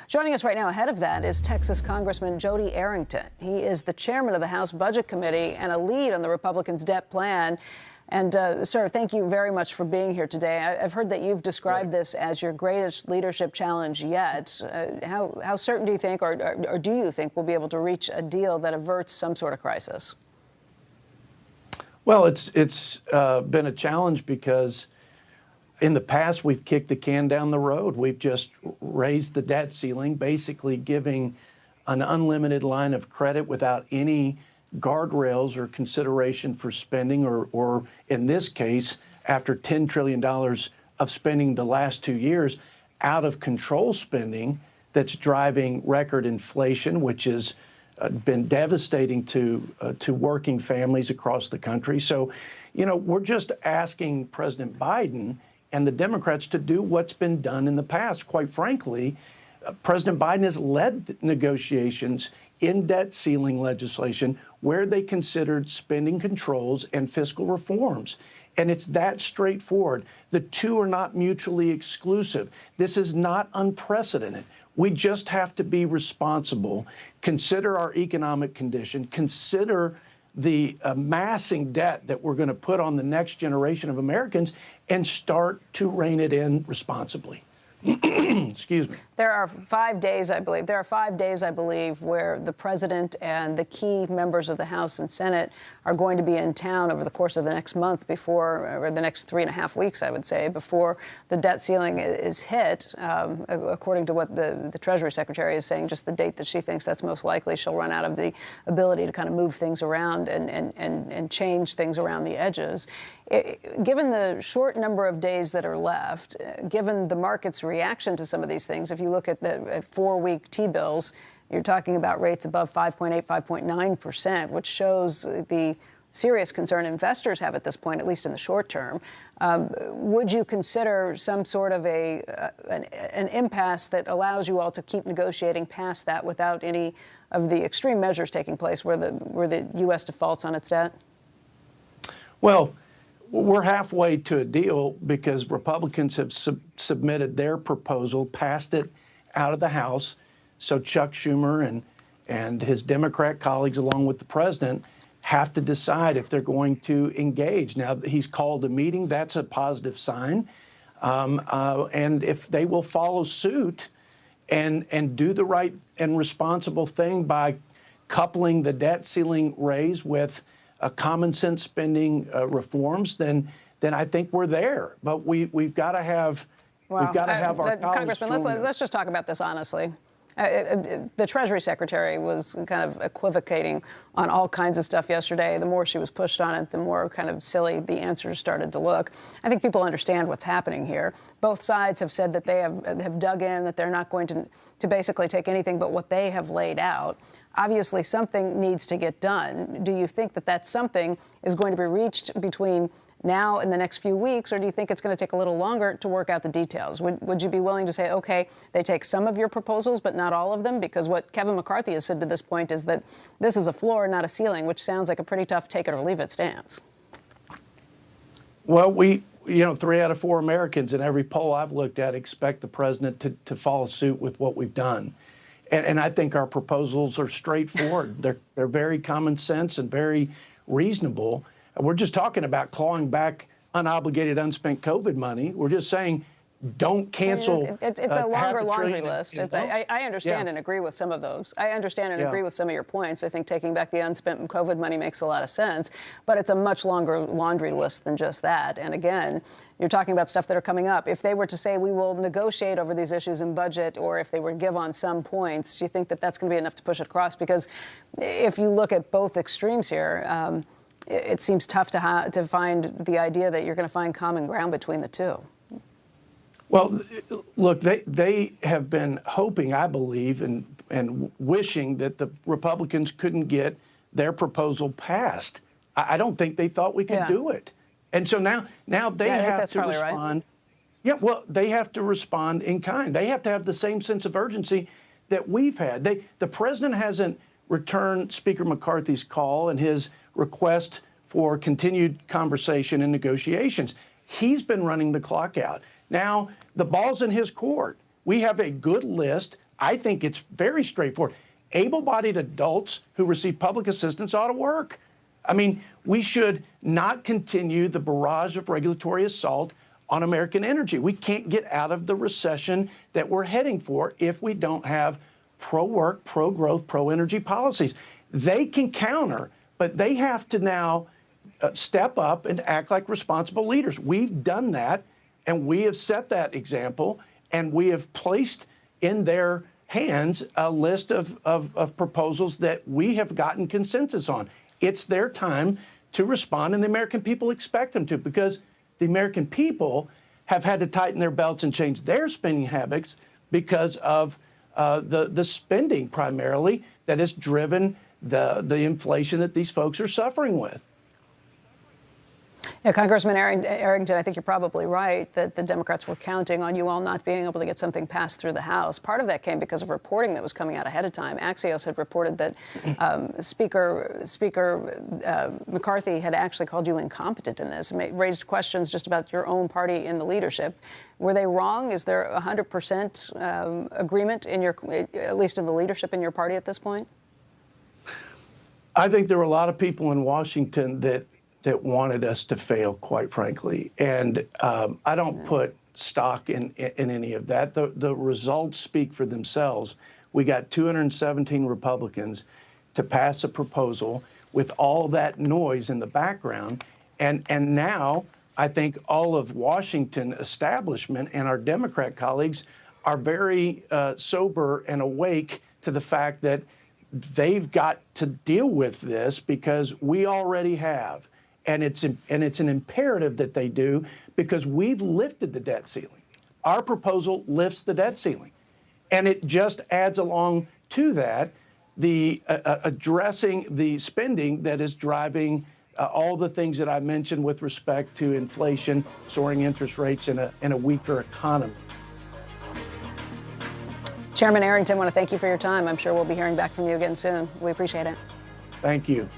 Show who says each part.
Speaker 1: Joining us right now ahead of that is Texas Congressman Jodey Arrington. He is the chairman of the House Budget Committee and a lead on the Republicans' debt plan. And, sir, thank you very much for being here today. I've heard that you've described this as your greatest leadership challenge yet. How certain do you think, or do you think, we'll be able to reach a deal that averts some sort of crisis?
Speaker 2: Well, it's been a challenge because in the past, we've kicked the can down the road. We've just raised the debt ceiling, basically giving an unlimited line of credit without any guardrails or consideration for spending, or in this case, after $10 trillion of spending the last 2 years, out of control spending that's driving record inflation, which has been devastating to working families across the country. So, we're just asking President Biden and the Democrats to do what's been done in the past. Quite frankly, President Biden has led negotiations in debt ceiling legislation where they considered spending controls and fiscal reforms. And it's that straightforward. The two are not mutually exclusive. This is not unprecedented. We just have to be responsible, consider our economic condition, consider the amassing debt that we're going to put on the next generation of Americans, and start to rein it in responsibly. Excuse me.
Speaker 1: There are 5 days, I believe. There are 5 days, I believe, where the president and the key members of the House and Senate are going to be in town over the course of the next month or the next 3.5 weeks, I would say, before the debt ceiling is hit, according to what the Treasury Secretary is saying, just the date that she thinks that's most likely. She'll run out of the ability to kind of move things around and change things around the edges. Given the short number of days that are left, given the market's reaction to some of these things, if you look at the 4-week T-bills, you're talking about rates above 5.8, 5.9%, which shows the serious concern investors have at this point, at least in the short term. Would you consider some sort of an impasse that allows you all to keep negotiating past that without any of the extreme measures taking place where the U.S. defaults on its debt?
Speaker 2: Well, we're halfway to a deal because Republicans have submitted their proposal, passed it out of the House. So Chuck Schumer and his Democrat colleagues, along with the president, have to decide if they're going to engage. Now, he's called a meeting. That's a positive sign. And if they will follow suit and do the right and responsible thing by coupling the debt ceiling raise with common sense spending reforms, then I think we're there. But we've got to have our
Speaker 1: Congressman, let's just talk about this honestly. The Treasury Secretary was kind of equivocating on all kinds of stuff yesterday. The more she was pushed on it, the more kind of silly the answers started to look. I think people understand what's happening here. Both sides have said that they have dug in, that they're not going to basically take anything but what they have laid out. Obviously, something needs to get done. Do you think that something is going to be reached between now and the next few weeks, or do you think it's going to take a little longer to work out the details? Would you be willing to say, okay, they take some of your proposals, but not all of them? Because what Kevin McCarthy has said to this point is that this is a floor, not a ceiling, which sounds like a pretty tough take it or leave it stance.
Speaker 2: Well, 3 out of 4 Americans in every poll I've looked at expect the president to follow suit with what we've done. And I think our proposals are straightforward. They're very common sense and very reasonable. We're just talking about clawing back unobligated, unspent COVID money. We're just saying don't cancel.
Speaker 1: It's a longer laundry list. I understand and agree with some of those. I understand and agree with some of your points. I think taking back the unspent COVID money makes a lot of sense, but it's a much longer laundry list than just that. And again, you're talking about stuff that are coming up. If they were to say we will negotiate over these issues in budget, or if they were to give on some points, do you think that that's going to be enough to push it across? Because if you look at both extremes here, it seems tough to find the idea that you're going to find common ground between the two.
Speaker 2: Well, look, they have been hoping, I believe, and wishing that the Republicans couldn't get their proposal passed. I don't think they thought we could do it. And so now they have to respond. Right. Yeah, well, they have to respond in kind. They have to have the same sense of urgency that we've had. The president hasn't returned Speaker McCarthy's call and his request for continued conversation and negotiations. He's been running the clock out. Now, the ball's in his court. We have a good list I think it's very straightforward. Able-bodied adults who receive public assistance ought to work. I mean, we should not continue the barrage of regulatory assault on American energy. We can't get out of the recession that we're heading for if we don't have pro-work, pro-growth, pro-energy policies. They can counter, but they have to now step up and act like responsible leaders. We've done that, and we have set that example, and we have placed in their hands a list of proposals that we have gotten consensus on. It's their time to respond, and the American people expect them to, because the American people have had to tighten their belts and change their spending habits because of the spending primarily that has driven the inflation that these folks are suffering with.
Speaker 1: Yeah, Congressman Arrington, I think you're probably right that the Democrats were counting on you all not being able to get something passed through the House. Part of that came because of reporting that was coming out ahead of time. Axios had reported that Speaker McCarthy had actually called you incompetent in this, raised questions just about your own party in the leadership. Were they wrong? Is there 100% agreement in your, at least in the leadership in your party at this point?
Speaker 2: I think there were a lot of people in Washington that wanted us to fail, quite frankly. And I don't put stock in any of that. The results speak for themselves. We got 217 Republicans to pass a proposal with all that noise in the background. And now I think all of Washington establishment and our Democrat colleagues are very sober and awake to the fact that they've got to deal with this because we already have. And it's an imperative that they do because we've lifted the debt ceiling. Our proposal lifts the debt ceiling. And it just adds along to that the addressing the spending that is driving all the things that I mentioned with respect to inflation, soaring interest rates, and a weaker economy.
Speaker 1: Chairman Arrington, I want to thank you for your time. I'm sure we'll be hearing back from you again soon. We appreciate it.
Speaker 2: Thank you.